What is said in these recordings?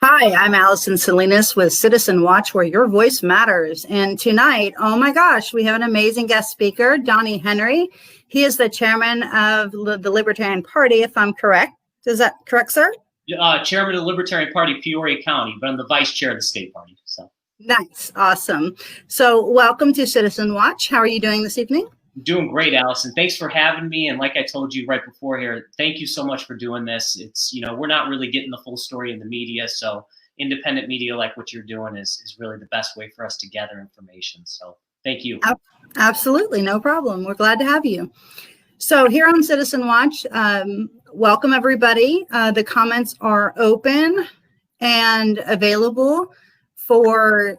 Hi, I'm Allison Salinas with Citizen Watch, where your voice matters. And tonight, oh my gosh, we have an amazing guest speaker, Donny Henry. He is the chairman of the Libertarian Party, if I'm correct. Is that correct, sir? Chairman of the Libertarian Party, Peoria County, but I'm the vice chair of the state party. So nice, awesome. So welcome to Citizen Watch. How are you doing this evening? Doing great, Allison. Thanks for having me. And like I told you right before here, thank you so much for doing this. It's, we're not really getting the full story in the media. So independent media like what you're doing is really the best way for us to gather information. So thank you. Absolutely. No problem. We're glad to have you. So here on Citizen Watch, welcome everybody. The comments are open and available for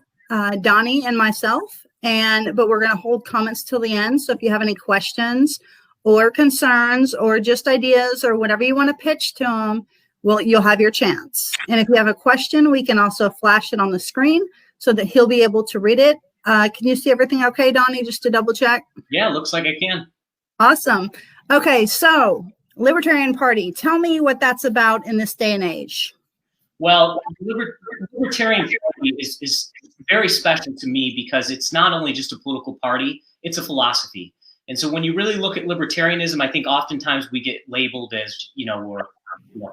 Donny and myself. But we're going to hold comments till the end. So if you have any questions or concerns or just ideas or whatever you want to pitch to him, well, you'll have your chance. And if you have a question, we can also flash it on the screen so that he'll be able to read it. Can you see everything okay, Donny, just to double check? Yeah, looks like I can. Awesome. Okay, so Libertarian Party, tell me what that's about in this day and age. Well, Libertarian Party is very special to me because it's not only just a political party, it's a philosophy. And so when you really look at libertarianism, I think oftentimes we get labeled as, we're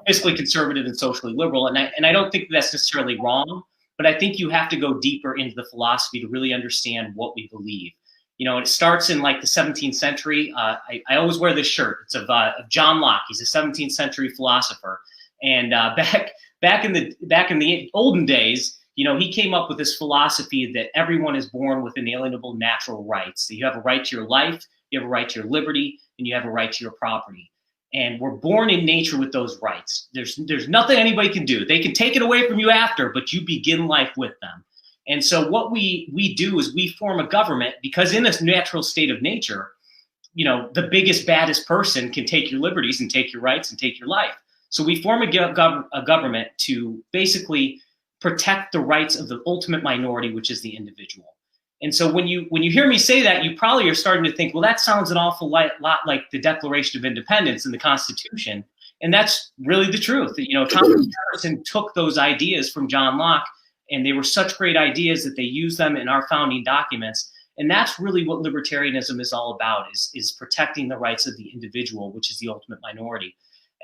fiscally conservative and socially liberal. And I don't think that's necessarily wrong, but I think you have to go deeper into the philosophy to really understand what we believe. It starts in like the 17th century. I always wear this shirt. It's of John Locke. He's a 17th century philosopher. And back in the olden days, he came up with this philosophy that everyone is born with inalienable natural rights. So you have a right to your life, you have a right to your liberty, and you have a right to your property. And we're born in nature with those rights. There's nothing anybody can do. They can take it away from you after, but you begin life with them. And so what we do is we form a government because in this natural state of nature, the biggest, baddest person can take your liberties and take your rights and take your life. So we form a government to basically protect the rights of the ultimate minority, which is the individual. And so when you hear me say that, you probably are starting to think, well, that sounds an awful lot like the Declaration of Independence and the Constitution. And that's really the truth. Thomas Jefferson took those ideas from John Locke, and they were such great ideas that they used them in our founding documents. And that's really what libertarianism is all about, is protecting the rights of the individual, which is the ultimate minority.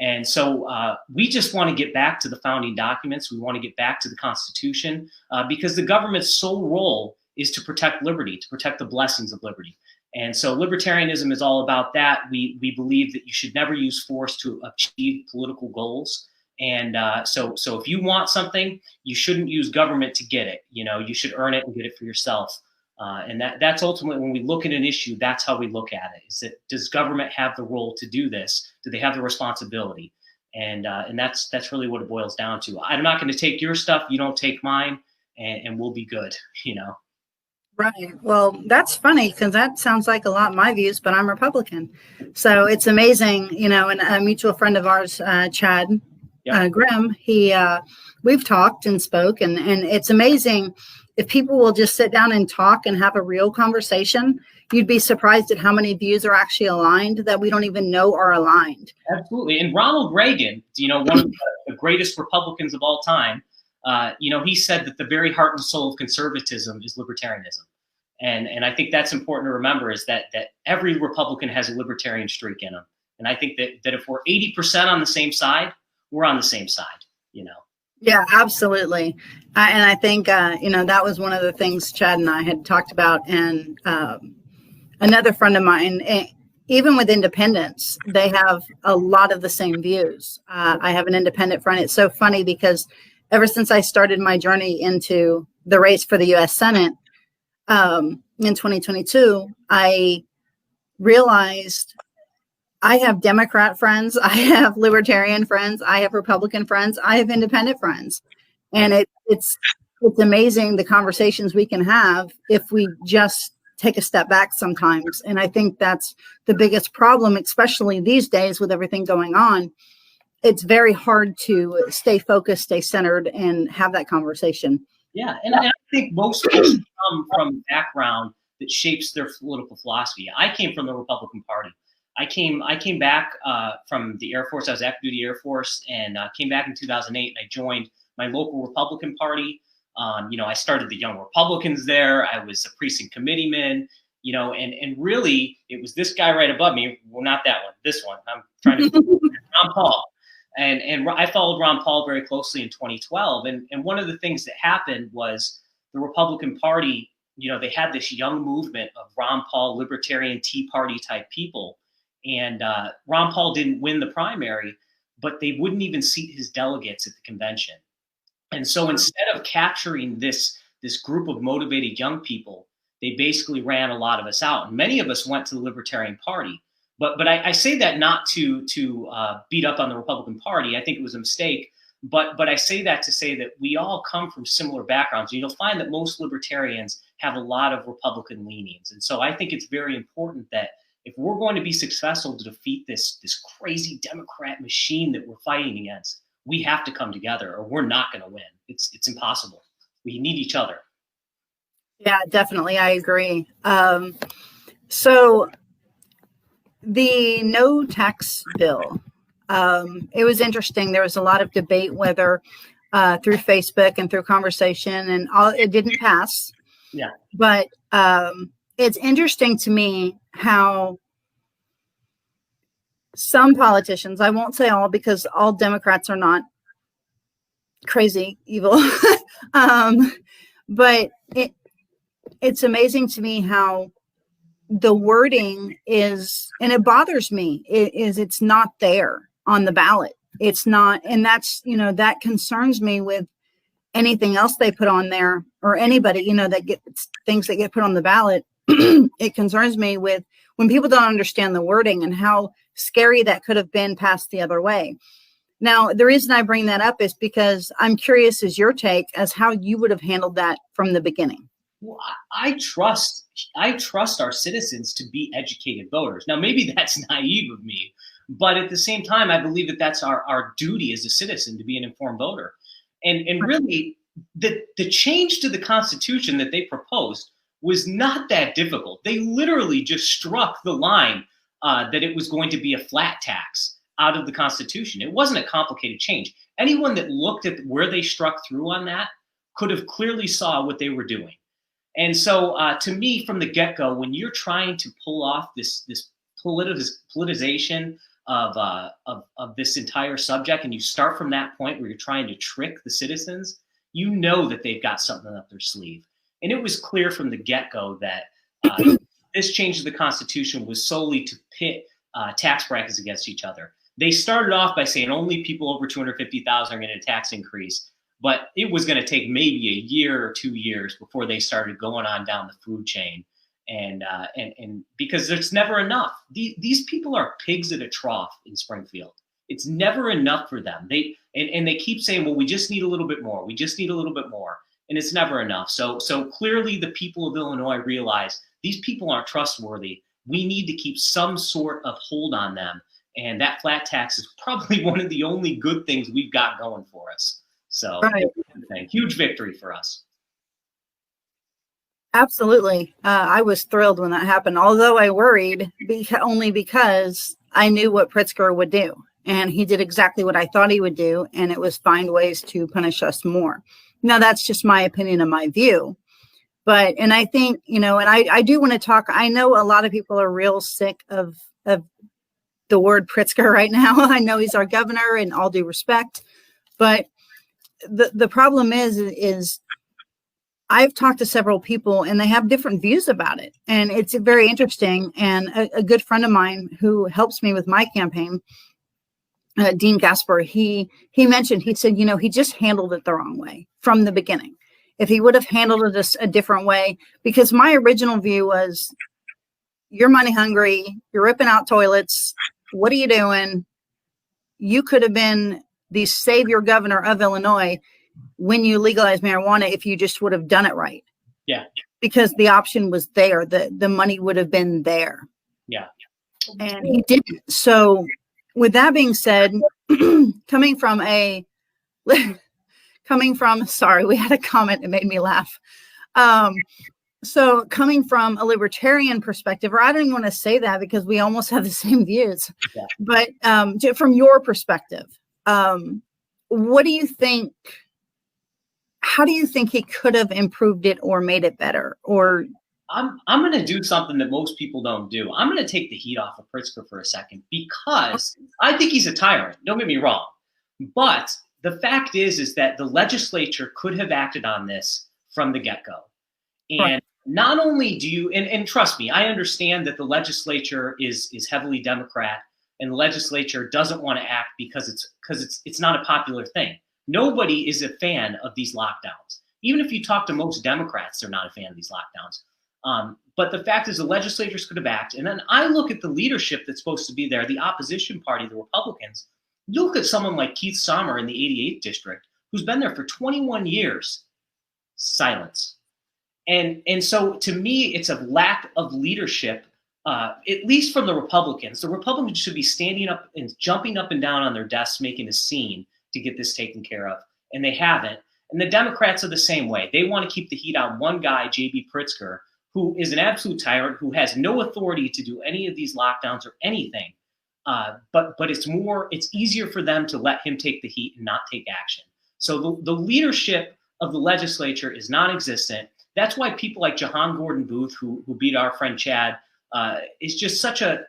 And so we just want to get back to the founding documents. We want to get back to the Constitution because the government's sole role is to protect liberty, to protect the blessings of liberty. And so libertarianism is all about that. We believe that you should never use force to achieve political goals. And so if you want something, you shouldn't use government to get it. You should earn it and get it for yourself. And that's ultimately, when we look at an issue, that's how we look at it. Is that, does government have the role to do this? Do they have the responsibility? And that's really what it boils down to. I'm not going to take your stuff. You don't take mine, and we'll be good. Right. Well, that's funny because that sounds like a lot of my views, but I'm Republican. So it's amazing, and a mutual friend of ours, Chad Grimm, we've talked and spoke, and it's amazing. If people will just sit down and talk and have a real conversation, you'd be surprised at how many views are actually aligned that we don't even know are aligned. Absolutely. And Ronald Reagan, one of the greatest Republicans of all time, he said that the very heart and soul of conservatism is libertarianism. And I think that's important to remember, is that every Republican has a libertarian streak in them. And I think that if we're 80% on the same side, we're on the same side, Yeah, absolutely. And I think, that was one of the things Chad and I had talked about. And another friend of mine, even with independents, they have a lot of the same views. I have an independent friend. It's so funny because ever since I started my journey into the race for the U.S. Senate in 2022, I realized I have Democrat friends, I have Libertarian friends, I have Republican friends, I have independent friends. And it's amazing the conversations we can have if we just take a step back sometimes. And I think that's the biggest problem, especially these days with everything going on. It's very hard to stay focused, stay centered, and have that conversation. Yeah, and I think most people come from a background that shapes their political philosophy. I came from the Republican Party. I came back from the Air Force. I was active duty Air Force, and came back in 2008. And I joined my local Republican Party. I started the Young Republicans there. I was a precinct committeeman, and really it was this guy right above me. Well, not that one, this one. I'm trying to Ron Paul. And I followed Ron Paul very closely in 2012. And one of the things that happened was the Republican Party, they had this young movement of Ron Paul, libertarian Tea Party type people. And Ron Paul didn't win the primary, but they wouldn't even seat his delegates at the convention. And so instead of capturing this group of motivated young people, they basically ran a lot of us out. And many of us went to the Libertarian Party. But I say that not to beat up on the Republican Party. I think it was a mistake. But I say that to say that we all come from similar backgrounds. You'll find that most libertarians have a lot of Republican leanings. And so I think it's very important that if we're going to be successful to defeat this crazy Democrat machine that we're fighting against, we have to come together or we're not going to win. It's impossible. We need each other. Yeah, definitely. I agree. So the no tax bill, it was interesting. There was a lot of debate whether through Facebook and through conversation, and it didn't pass. Yeah. But it's interesting to me how some politicians, I won't say all because all Democrats are not crazy evil, but it's amazing to me how the wording is, and it bothers me, it's not there on the ballot. It's not, and that's, that concerns me with anything else they put on there, or anybody, that gets things that get put on the ballot. It concerns me with when people don't understand the wording and how scary that could have been passed the other way. Now, the reason I bring that up is because I'm curious as your take as how you would have handled that from the beginning. Well, I trust our citizens to be educated voters. Now, maybe that's naive of me, but at the same time, I believe that that's our duty as a citizen to be an informed voter. And really, the change to the Constitution that they proposed was not that difficult. They literally just struck the line that it was going to be a flat tax out of the Constitution. It wasn't a complicated change. Anyone that looked at where they struck through on that could have clearly saw what they were doing. And so to me, from the get-go, when you're trying to pull off this politicization of this entire subject, and you start from that point where you're trying to trick the citizens, you know that they've got something up their sleeve. And it was clear from the get-go that this change to the Constitution was solely to pit tax brackets against each other. They started off by saying only people over 250,000 are getting a tax increase, but it was going to take maybe a year or 2 years before they started going on down the food chain. And because there's never enough. These people are pigs at a trough in Springfield. It's never enough for them. They keep saying, well, we just need a little bit more. We just need a little bit more. And it's never enough. So clearly the people of Illinois realize these people aren't trustworthy. We need to keep some sort of hold on them. And that flat tax is probably one of the only good things we've got going for us. So right. Huge victory for us. Absolutely. I was thrilled when that happened, although I worried only because I knew what Pritzker would do. And he did exactly what I thought he would do. And it was find ways to punish us more. Now, that's just my opinion and my view. But, and I think, and I do want to talk. I know a lot of people are real sick of the word Pritzker right now. I know he's our governor, in all due respect. But the problem is I've talked to several people and they have different views about it. And it's very interesting. And a good friend of mine who helps me with my campaign, Dean Gasper, he mentioned, he said, he just handled it the wrong way from the beginning. If he would have handled it a different way, because my original view was, you're money hungry, you're ripping out toilets. What are you doing? You could have been the savior governor of Illinois when you legalized marijuana if you just would have done it right. Yeah. Because the option was there. The money would have been there. Yeah. And he didn't. So with that being said, coming from, sorry, we had a comment that made me laugh. So coming from a libertarian perspective, or I don't even want to say that because we almost have the same views, yeah. But from your perspective, what do you think how do you think he could have improved it or made it better? Or I'm going to do something that most people don't do. I'm going to take the heat off of Pritzker for a second because I think he's a tyrant. Don't get me wrong. But the fact is that the legislature could have acted on this from the get-go. And not only do you, and trust me, I understand that the legislature is heavily Democrat, and the legislature doesn't want to act because it's not a popular thing. Nobody is a fan of these lockdowns. Even if you talk to most Democrats, they're not a fan of these lockdowns. But the fact is the legislatures could have acted. And then I look at the leadership that's supposed to be there, the opposition party, the Republicans. You look at someone like Keith Sommer in the 88th district, who's been there for 21 years. Silence. And so to me, it's a lack of leadership, at least from the Republicans. The Republicans should be standing up and jumping up and down on their desks, making a scene to get this taken care of. And they haven't. And the Democrats are the same way. They want to keep the heat on one guy, J.B. Pritzker, who is an absolute tyrant, who has no authority to do any of these lockdowns or anything. But it's easier for them to let him take the heat and not take action. So the leadership of the legislature is non-existent. That's why people like Jahan Gordon Booth, who beat our friend Chad, is just such a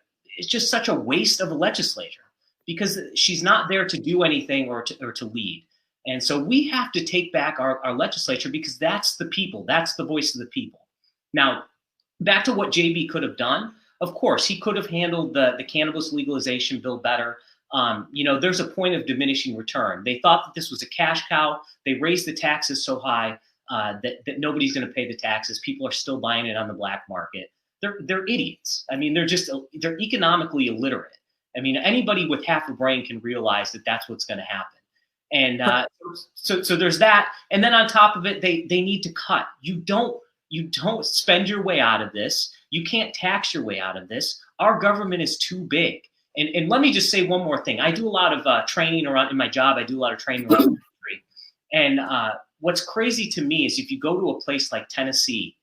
waste of a legislature, because she's not there to do anything or to lead. And so we have to take back our legislature, because that's the people. That's the voice of the people. Now, back to what JB could have done. Of course, he could have handled the cannabis legalization bill better. There's a point of diminishing return. They thought that this was a cash cow. They raised the taxes so high that nobody's going to pay the taxes. People are still buying it on the black market. They're idiots. I mean, they're economically illiterate. I mean, anybody with half a brain can realize that that's what's going to happen. And so there's that. And then on top of it, they need to cut. You don't spend your way out of this. You can't tax your way out of this. Our government is too big. And let me just say one more thing. I do a lot of training around in my job. I do a lot of training around the country. And what's crazy to me is if you go to a place like Tennessee,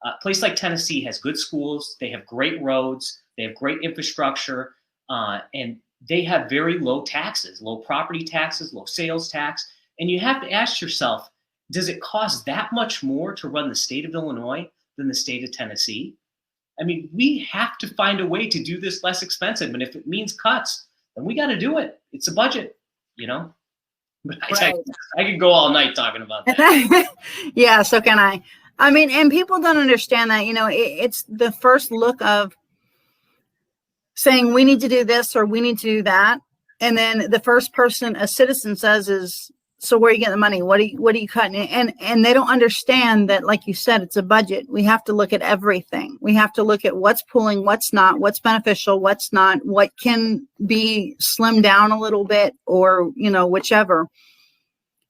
has good schools. They have great roads. They have great infrastructure. And they have very low taxes, low property taxes, low sales tax. And you have to ask yourself, does it cost that much more to run the state of Illinois than the state of Tennessee? I mean, we have to find a way to do this less expensive. And if it means cuts, then we got to do it. It's a budget, But right. I could go all night talking about that. Yeah, so can I. I mean, and people don't understand that, it's the first look of saying we need to do this or we need to do that. And then the first person a citizen says is, so where are you getting the money? What are you cutting? And they don't understand that, like you said, it's a budget. We have to look at everything. We have to look at what's pulling, what's not, what's beneficial, what's not, what can be slimmed down a little bit or, whichever.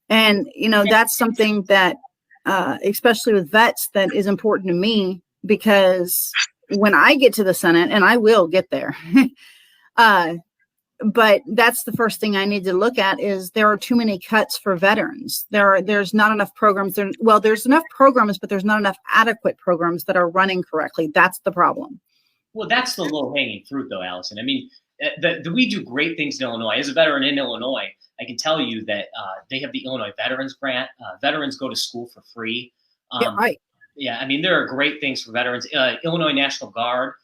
And, that's something that, especially with vets, that is important to me, because when I get to the Senate, and I will get there, but that's the first thing I need to look at is there are too many cuts for veterans. There's not enough programs. There's enough programs, but there's not enough adequate programs that are running correctly. That's the problem. Well, that's the low-hanging fruit, though, Allison. I mean, we do great things in Illinois. As a veteran in Illinois, I can tell you that they have the Illinois Veterans Grant. Veterans go to school for free. Yeah, right. Yeah, I mean, there are great things for veterans. Illinois National Guard,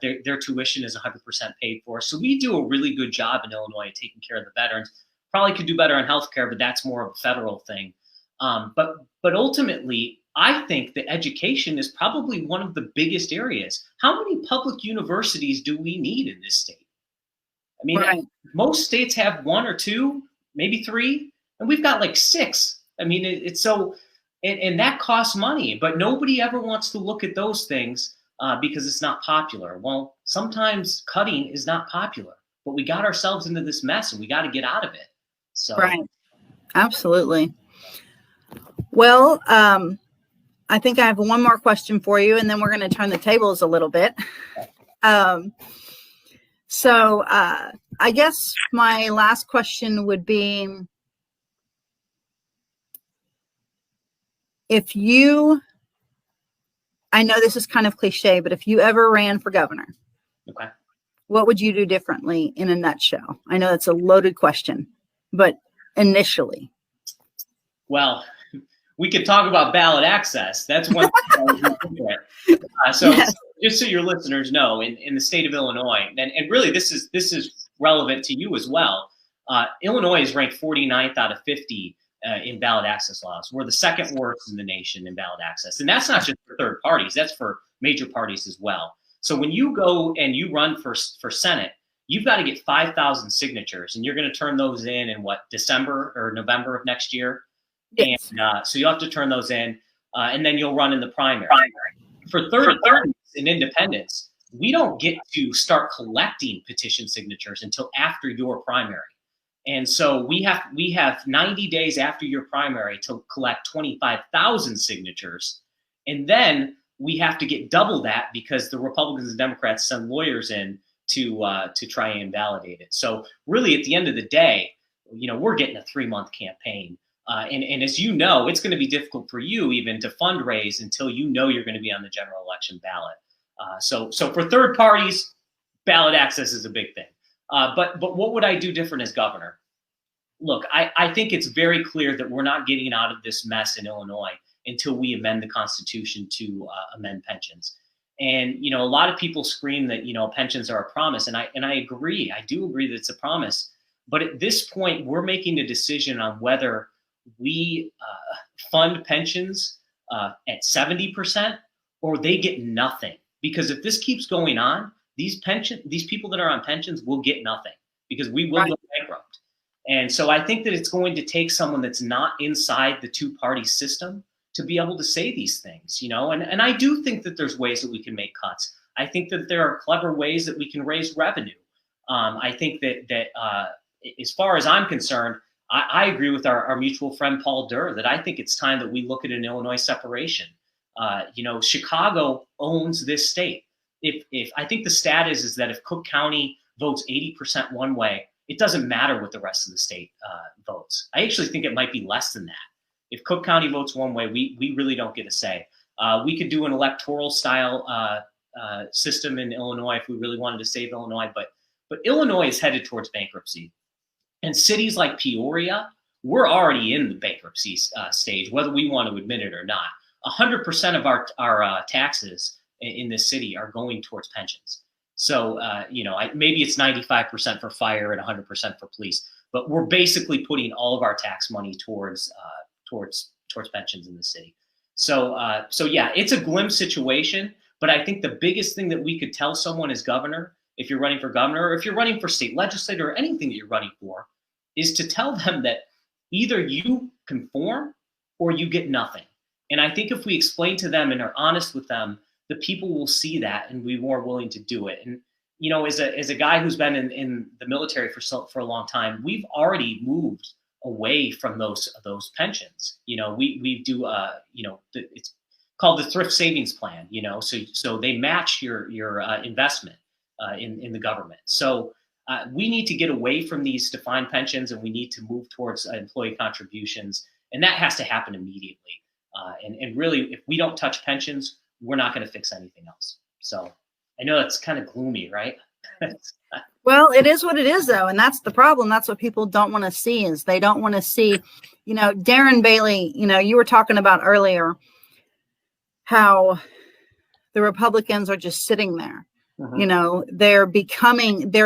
their tuition is 100% paid for. So we do a really good job in Illinois taking care of the veterans. Probably could do better on healthcare, but that's more of a federal thing. But ultimately, I think that education is probably one of the biggest areas. How many public universities do we need in this state? I mean, right. Most states have one or two, maybe three, and we've got like six. I mean, it's so, and that costs money, but nobody ever wants to look at those things because it's not popular. Well, sometimes cutting is not popular, but we got ourselves into this mess and we got to get out of it. So, right. Absolutely. Well, I think I have one more question for you, and then we're going to turn the tables a little bit. So I guess my last question would be, I know this is kind of cliche, but if you ever ran for governor, okay, what would you do differently in a nutshell? I know that's a loaded question, but initially. Well, we could talk about ballot access. That's one thing. So Yes. just so your listeners know, in the state of Illinois, and really this is relevant to you as well. Illinois is ranked 49th out of 50 in ballot access laws. We're the second worst in the nation in ballot access. And that's not just for third parties, that's for major parties as well. So when you go and you run for Senate, you've got to get 5,000 signatures, and you're going to turn those in what, December or November of next year? Yes. And so you'll have to turn those in, and then you'll run in the primary. For third parties and independents, we don't get to start collecting petition signatures until after your primary. And so we have 90 days after your primary to collect 25,000 signatures. And then we have to get double that because the Republicans and Democrats send lawyers in to try and invalidate it. So really at the end of the day, we're getting a 3-month campaign. And as you know, it's going to be difficult for you even to fundraise until you know you're going to be on the general election ballot. So for third parties, ballot access is a big thing. But what would I do different as governor? Look, I think it's very clear that we're not getting out of this mess in Illinois until we amend the Constitution to amend pensions. And a lot of people scream that pensions are a promise, and I agree. I do agree that it's a promise. But at this point, we're making a decision on whether we fund pensions at 70% or they get nothing. Because if this keeps going on, these people that are on pensions will get nothing because we will go bankrupt. And so I think that it's going to take someone that's not inside the two-party system to be able to say these things, and I do think that there's ways that we can make cuts. I think that there are clever ways that we can raise revenue. I think that as far as I'm concerned, I agree with our mutual friend Paul Durr that I think it's time that we look at an Illinois separation. Chicago owns this state. If I think the stat is that if Cook County votes 80% one way, it doesn't matter what the rest of the state votes. I actually think it might be less than that. If Cook County votes one way, we really don't get a say. We could do an electoral style system in Illinois if we really wanted to save Illinois, but Illinois is headed towards bankruptcy. And cities like Peoria, we're already in the bankruptcy stage, whether we want to admit it or not. 100% of our taxes in this city are going towards pensions. So, maybe it's 95% for fire and 100% for police, but we're basically putting all of our tax money towards pensions in the city. So yeah, it's a glim situation, but I think the biggest thing that we could tell someone as governor, if you're running for governor or if you're running for state legislator or anything that you're running for, is to tell them that either you conform or you get nothing. And I think if we explain to them and are honest with them, the people will see that and be more willing to do it. And, as a guy who's been in the military for a long time, we've already moved away from those pensions. We do, it's called the thrift savings plan, so they match your investment in the government. So we need to get away from these defined pensions and we need to move towards employee contributions. And that has to happen immediately. And really, if we don't touch pensions, we're not going to fix anything else. So I know that's kind of gloomy, right? Well, it is what it is, though. And that's the problem. That's what people don't want to see is they don't want to see, Darren Bailey, you were talking about earlier how the Republicans are just sitting there. Uh-huh. They're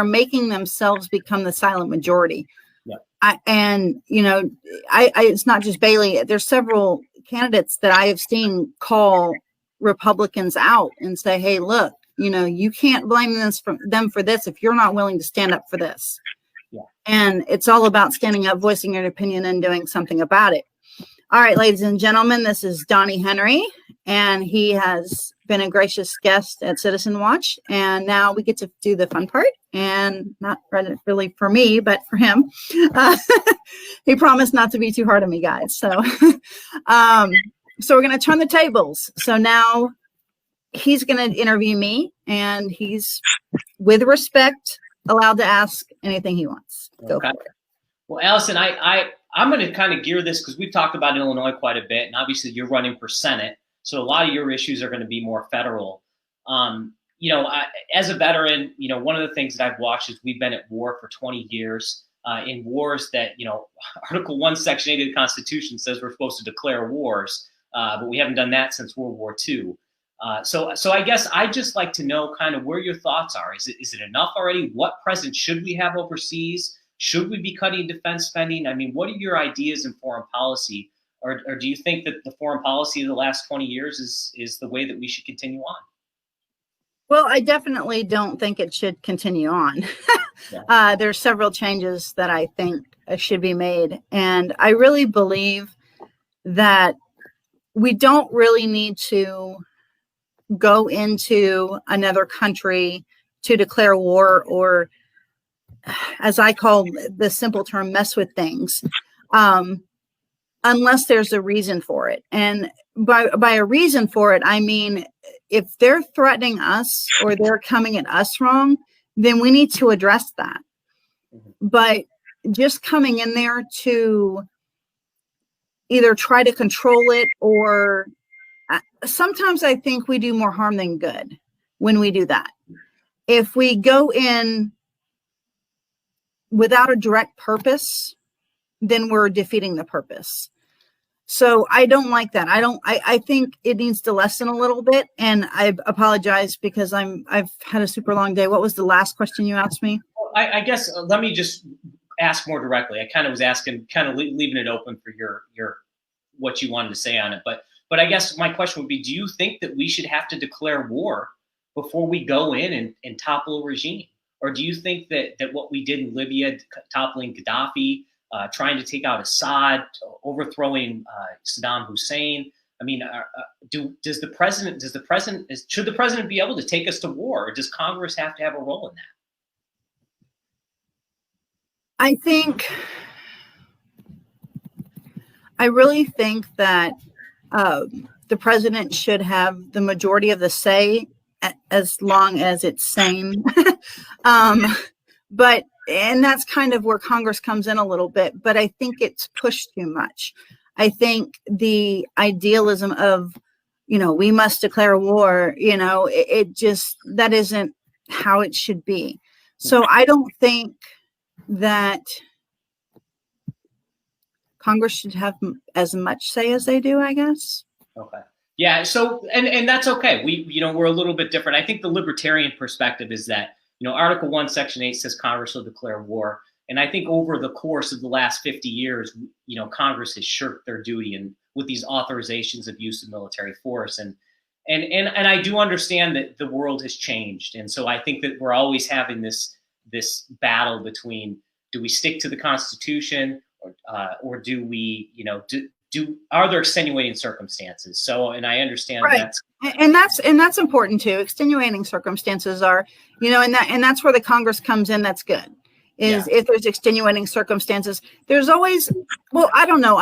making themselves become the silent majority. Yeah. It's not just Bailey. There's several candidates that I have seen call Republicans out and say, hey, look, you can't blame them for this if you're not willing to stand up for this. Yeah. And it's all about standing up, voicing your opinion, and doing something about it. All right, ladies and gentlemen, this is Donny Henry, and he has been a gracious guest at Citizen Watch. And now we get to do the fun part, and not really for me, but for him. He promised not to be too hard on me, guys. So, so we're going to turn the tables. So now he's going to interview me, and he's, with respect, allowed to ask anything he wants. Go for it. Well, Allison, I'm going to kind of gear this because we've talked about Illinois quite a bit, and obviously you're running for Senate, so a lot of your issues are going to be more federal. As a veteran, one of the things that I've watched is we've been at war for 20 years. in wars that, Article 1, Section 8 of the Constitution says we're supposed to declare wars, but we haven't done that since World War II. So I guess I'd just like to know kind of where your thoughts are. Is it enough already? What presence should we have overseas? Should we be cutting defense spending? I mean, what are your ideas in foreign policy? Or do you think that the foreign policy of the last 20 years is the way that we should continue on? Well, I definitely don't think it should continue on. Yeah. There's several changes that I think should be made. And I really believe that we don't really need to go into another country to declare war, or, as I call the simple term, mess with things, unless there's a reason for it. And by a reason for it, I mean, if they're threatening us or they're coming at us wrong, then we need to address that. But just coming in there to either try to control it, or sometimes I think we do more harm than good when we do that. If we go in without a direct purpose, then we're defeating the purpose. So I don't like that. I think it needs to lessen a little bit. And I apologize because I've had a super long day. What was the last question you asked me? I guess let me just ask more directly. I kind of was asking, kind of leaving it open for your what you wanted to say on it. But I guess my question would be, do you think that we should have to declare war before we go in and topple a regime? Or do you think that what we did in Libya, toppling Gaddafi, trying to take out Assad, overthrowing Saddam Hussein? I mean, should the president be able to take us to war, or does Congress have to have a role in that? I really think that the president should have the majority of the say, as long as it's sane. And that's kind of where Congress comes in a little bit, but I think it's pushed too much. I think the idealism of, we must declare war, that isn't how it should be. So I don't think that Congress should have as much say as they do, I guess. Okay. Yeah. So, and that's okay. We're a little bit different. I think the libertarian perspective is that, Article 1, Section 8 says Congress will declare war. And I think over the course of the last 50 years, Congress has shirked their duty and with these authorizations of use of military force. And I do understand that the world has changed. And so I think that we're always having this battle between, do we stick to the Constitution, or do we, are there extenuating circumstances? So, and I understand right. that's important too. Extenuating circumstances are, and that's where the Congress comes in. That's good. If there's extenuating circumstances, there's always, well, I don't know.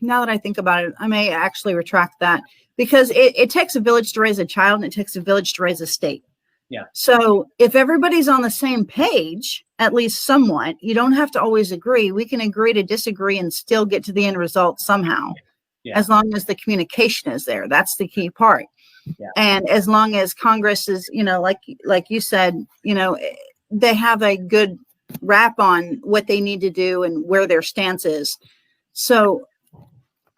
Now that I think about it, I may actually retract that, because it takes a village to raise a child, and it takes a village to raise a state. Yeah. So if everybody's on the same page, at least somewhat, you don't have to always agree. We can agree to disagree and still get to the end result somehow. Yeah. As long as the communication is there. That's the key part. Yeah. And as long as Congress is, like you said, they have a good rap on what they need to do and where their stance is. So,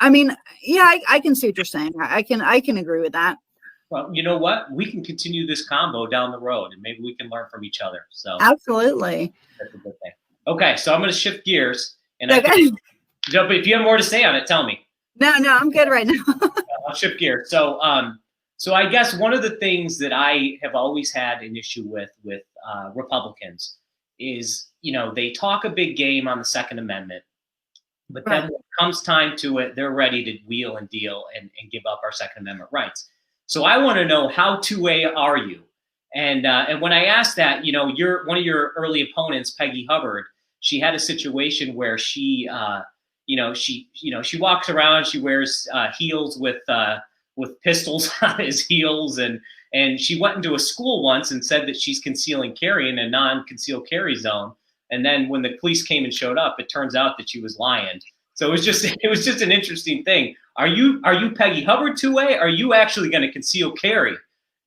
I mean, yeah, I can see what you're saying. I can agree with that. Well, you know what? We can continue this combo down the road, and maybe we can learn from each other. So absolutely, that's a good thing. Okay, so I'm going to shift gears, and but if you have more to say on it, tell me. No, I'm good right now. I'll shift gears. So I guess one of the things that I have always had an issue with Republicans is, they talk a big game on the Second Amendment, but then when it comes time to it, they're ready to wheel and deal and give up our Second Amendment rights. So I want to know, how two-way are you? And when I asked that, one of your early opponents, Peggy Hubbard, she had a situation where she walks around, she wears heels with pistols on his heels, and she went into a school once and said that she's concealing carry in a non-concealed carry zone. And then when the police came and showed up, it turns out that she was lying. So it was just an interesting thing. Are you Peggy Hubbard two-way? Are you actually going to conceal carry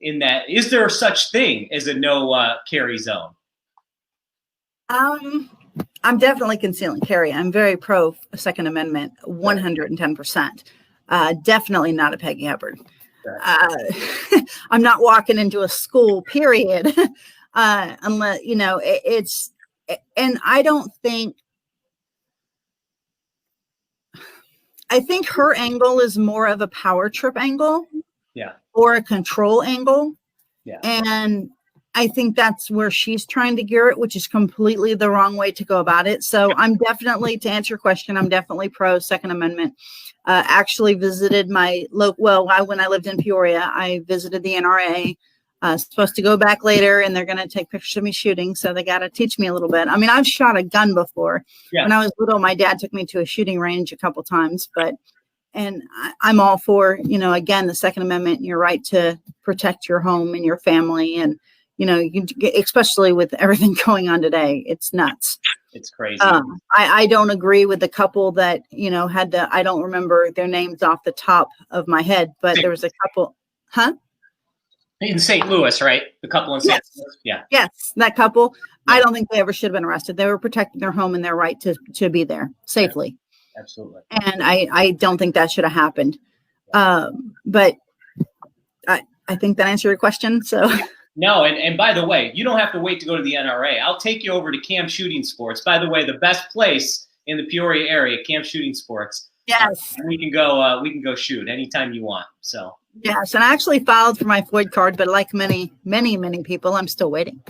in that? Is there such thing as a no carry zone? I'm definitely conceal and carry. I'm very pro Second Amendment, 110%. Definitely not a Peggy Hubbard. I'm not walking into a school, period. Unless, you know, it's, and I think her angle is more of a power trip angle. Yeah. Or a control angle. Yeah. And I think that's where she's trying to gear it, which is completely the wrong way to go about it. So I'm definitely, to answer your question, I'm definitely pro Second Amendment. Actually visited my local, when I lived in Peoria, I visited the NRA. Supposed to go back later, and they're going to take pictures of me shooting. So they got to teach me a little bit. I mean, I've shot a gun before. Yeah. When I was little, my dad took me to a shooting range a couple times, and I'm all for, you know, again, the Second Amendment, your right to protect your home and your family. And, you know, especially with everything going on today, it's nuts. It's crazy. I don't agree with the couple that, you know, I don't remember their names off the top of my head, but there was a couple, in St. Louis, right? The couple in St. Louis. Yeah. Yes, that couple. Yeah. I don't think they ever should have been arrested. They were protecting their home and their right to be there safely. Yeah, absolutely. And I don't think that should have happened. But I think that answered your question. So. No, and by the way, you don't have to wait to go to the NRA. I'll take you over to Camp Shooting Sports. By the way, the best place in the Peoria area, Camp Shooting Sports. Yes. We can go shoot anytime you want. So. Yes, and I actually filed for my FOID card, but like many people, I'm still waiting.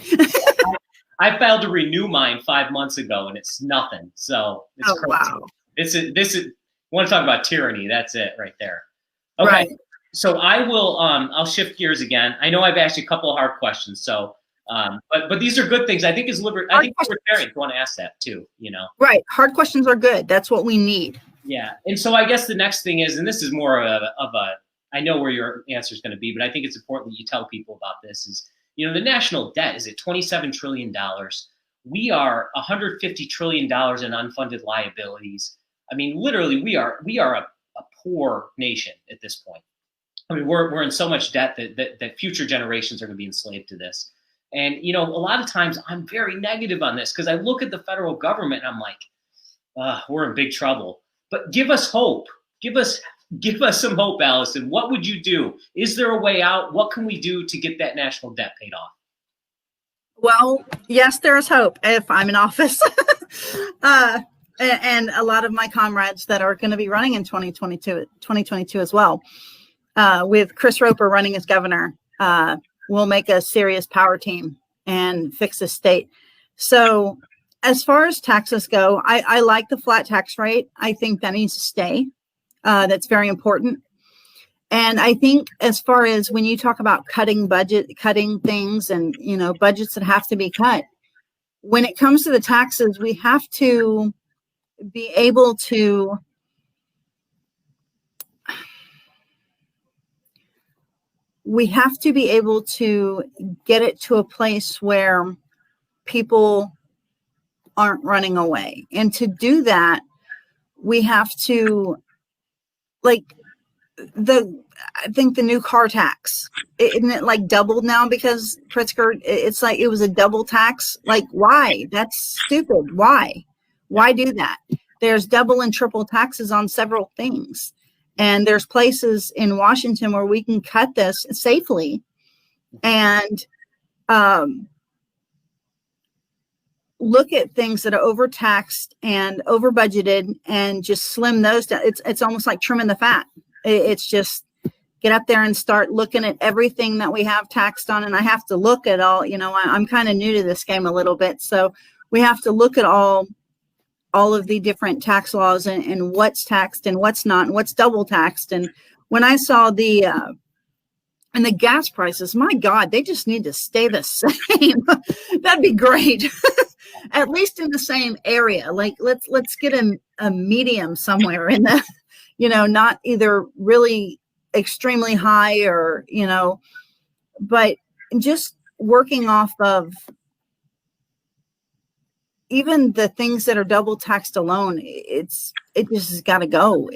I filed to renew mine 5 months ago, and it's nothing. So it's crazy. Wow. This is want to talk about tyranny? That's it right there. Okay. Right. So I will, I'll shift gears again. I know I've asked you a couple of hard questions. So, but these are good things. I think I think libertarians want to ask that too, you know? Right. Hard questions are good. That's what we need. Yeah. And so I guess the next thing is, and this is more of a I know where your answer is going to be, but I think it's important that you tell people about this is, you know, the national debt is at $27 trillion. We are $150 trillion in unfunded liabilities. I mean, literally we are a poor nation at this point. I mean, we're in so much debt that future generations are going to be enslaved to this. And, you know, a lot of times I'm very negative on this because I look at the federal government and I'm like, we're in big trouble. But give us hope. Give us some hope, Allison. What would you do? Is there a way out? What can we do to get that national debt paid off? Well, yes, there is hope if I'm in office. And a lot of my comrades that are going to be running in 2022 as well. With Chris Roper running as governor, we'll make a serious power team and fix the state. So as far as taxes go, I like the flat tax rate. I think that needs to stay. That's very important. And I think as far as when you talk about cutting things and, you know, budgets that have to be cut, when it comes to the taxes, we have to be able to get it to a place where people aren't running away. And to do that, we have to, like, I think the new car tax, isn't it like doubled now because Pritzker, it's like it was a double tax? Like, why? That's stupid. Why do that? There's double and triple taxes on several things. And there's places in Washington where we can cut this safely and look at things that are overtaxed and over budgeted and just slim those down. It's almost like trimming the fat. It's just get up there and start looking at everything that we have taxed on. And I have to look at all, you know, I'm kind of new to this game a little bit. So we have to look at all of the different tax laws and what's taxed and what's not and what's double taxed. And when I saw the gas prices, my God, they just need to stay the same. That'd be great. At least in the same area. Like let's get a medium somewhere in the, you know, not either really extremely high or, you know, but just working off of even the things that are double taxed alone, it just has got to go.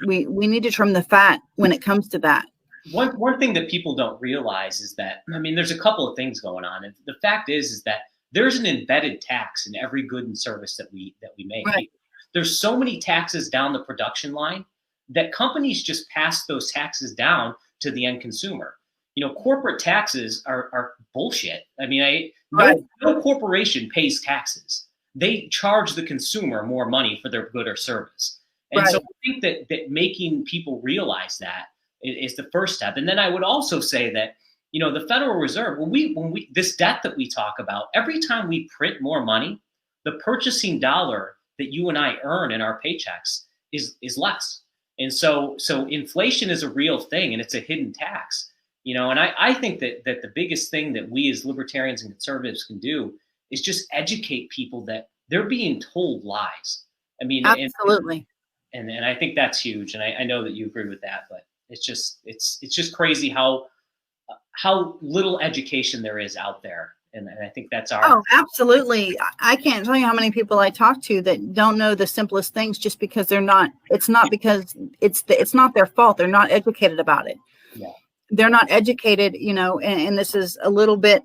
We need to trim the fat when it comes to that. One thing that people don't realize is that, I mean, there's a couple of things going on. And the fact is that there's an embedded tax in every good and service that we make. Right. There's so many taxes down the production line that companies just pass those taxes down to the end consumer. Corporate taxes are bullshit. I mean, no corporation pays taxes. They charge the consumer more money for their good or service. And so I think that making people realize that is the first step. And then I would also say that, the Federal Reserve, when we this debt that we talk about, every time we print more money, the purchasing dollar that you and I earn in our paychecks is less. And so inflation is a real thing, and it's a hidden tax. And I think that the biggest thing that we as libertarians and conservatives can do is just educate people that they're being told lies. I mean, absolutely. And I think that's huge. And I know that you agree with that, but it's just crazy how little education there is out there. And I think that's our. Oh, absolutely. I can't tell you how many people I talk to that don't know the simplest things just because they're not. It's not because it's not their fault. They're not educated about it. Yeah. They're not educated, and this is a little bit,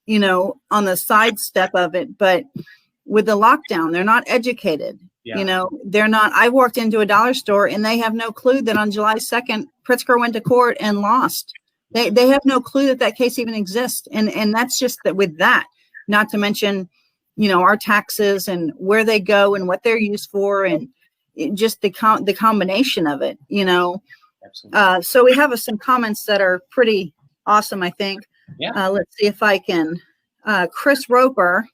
on the sidestep of it, but with the lockdown, they're not educated. Yeah. They're not. I walked into a dollar store and they have no clue that on July 2nd, Pritzker went to court and lost. They have no clue that case even exists. And that's just that with that, not to mention, our taxes and where they go and what they're used for and just the combination of it, Absolutely. So we have some comments that are pretty awesome, I think. Yeah. Let's see if I can. Chris Roper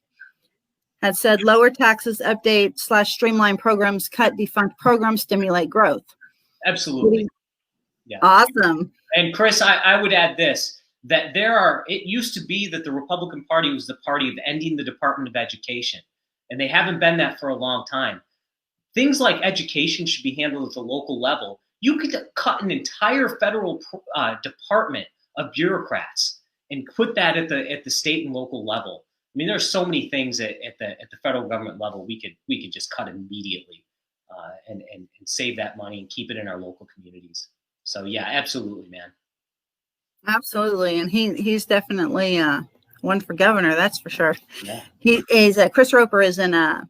had said lower taxes, update / streamline programs, cut defunct programs, stimulate growth. Absolutely. Yeah. Awesome. And Chris, I would add this, that it used to be that the Republican Party was the party of ending the Department of Education, and they haven't been that for a long time. Things like education should be handled at the local level. You could cut an entire federal department of bureaucrats and put that at the state and local level. I mean, there's so many things at the federal government level we could just cut immediately and save that money and keep it in our local communities. So yeah, absolutely, man. Absolutely, and he's definitely one for governor. That's for sure. Yeah. He is. Chris Roper is a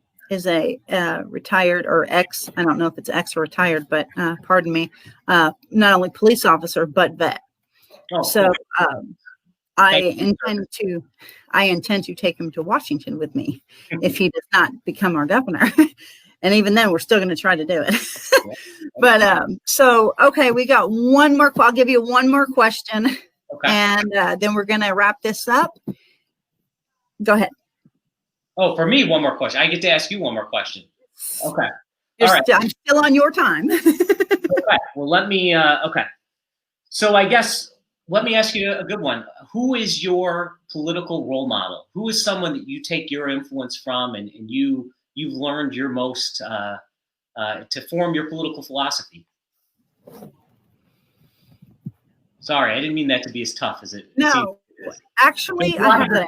retired or ex. I don't know if it's ex or retired, but pardon me. Not only police officer but vet. Oh, so cool. I intend to take him to Washington with me if he does not become our governor. And even then, we're still going to try to do it. But okay, we got one more. I'll give you one more question, and then we're going to wrap this up. Go ahead. Oh, for me, one more question. I get to ask you one more question. Okay. All right. I'm still on your time. Okay. Well, let me. Okay. So I guess let me ask you a good one. Who is your political role model? Who is someone that you take your influence from, and you've learned your most to form your political philosophy? Sorry, I didn't mean that to be as tough as it. No, actually, I have that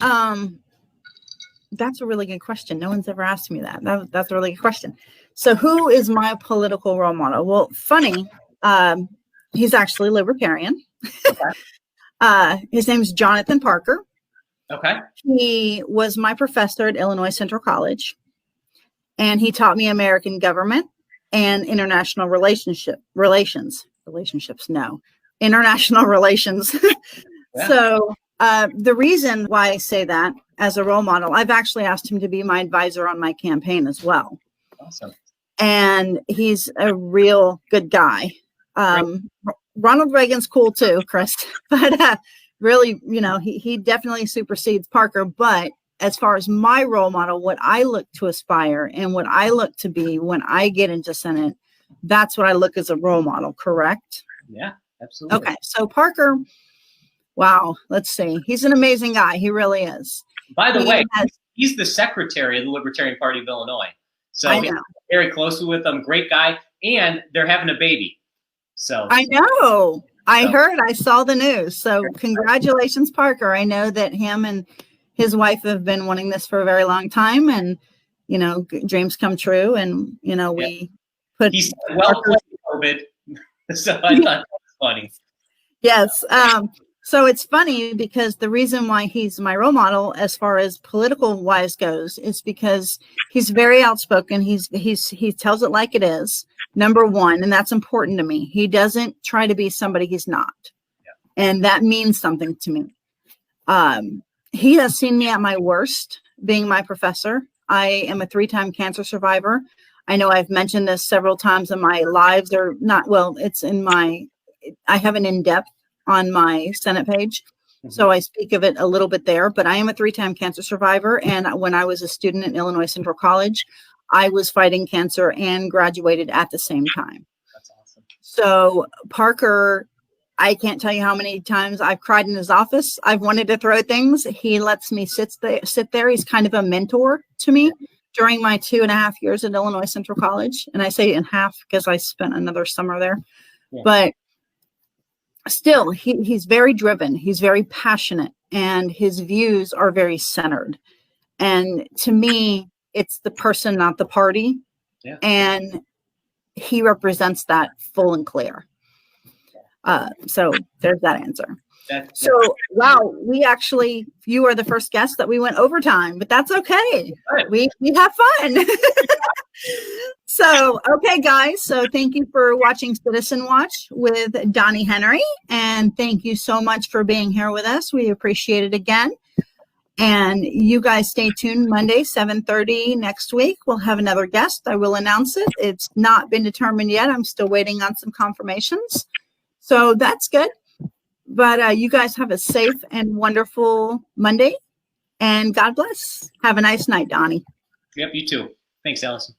answer. That's a really good question. No one's ever asked me that. That's a really good question. So, who is my political role model? Well, funny. He's actually libertarian. Okay. His name's Jonathan Parker. Okay. He was my professor at Illinois Central College, and he taught me American government and international relations. International relations. Yeah. So the reason why I say that as a role model, I've actually asked him to be my advisor on my campaign as well. Awesome. And he's a real good guy. Ronald Reagan's cool too, Chris, but really, he definitely supersedes Parker. But as far as my role model, what I look to aspire and what I look to be when I get into Senate, that's what I look as a role model, correct? Yeah, absolutely. Okay, so Parker, wow, let's see. He's an amazing guy. He really is. By the way, he's the secretary of the Libertarian Party of Illinois. So he's very closely with them. Great guy. And they're having a baby. So I know. I heard. I saw the news. So congratulations, Parker. I know that him and his wife have been wanting this for a very long time. And, dreams come true. And, we put... He's well played COVID. So I thought that was funny. Yes. So it's funny because the reason why he's my role model as far as political wise goes is because he's very outspoken. He tells it like it is, number one, and that's important to me. He doesn't try to be somebody he's not. Yeah. And that means something to me. He has seen me at my worst being my professor. I am a 3-time cancer survivor. I know I've mentioned this several times in my lives, or not. Well, it's in my, I have an in-depth on my Senate page. So I speak of it a little bit there, but I am a 3-time cancer survivor. And when I was a student at Illinois Central College, I was fighting cancer and graduated at the same time. That's awesome. So Parker, I can't tell you how many times I've cried in his office. I've wanted to throw things. He lets me sit there. He's kind of a mentor to me during my 2.5 years at Illinois Central College. And I say in half because I spent another summer there. Yeah. But still, he's very driven. He's very passionate, and his views are very centered. And to me, it's the person, not the party. Yeah. And he represents that full and clear. So there's that answer. So, wow, you are the first guest that we went overtime, but that's okay. Right. We have fun. So, okay, guys. So thank you for watching Citizen Watch with Donny Henry. And thank you so much for being here with us. We appreciate it again. And you guys stay tuned. Monday, 7:30 next week, we'll have another guest. I will announce it. It's not been determined yet. I'm still waiting on some confirmations. So that's good. But you guys have a safe and wonderful Monday. And God bless. Have a nice night, Donny. Yep, you too. Thanks, Allison.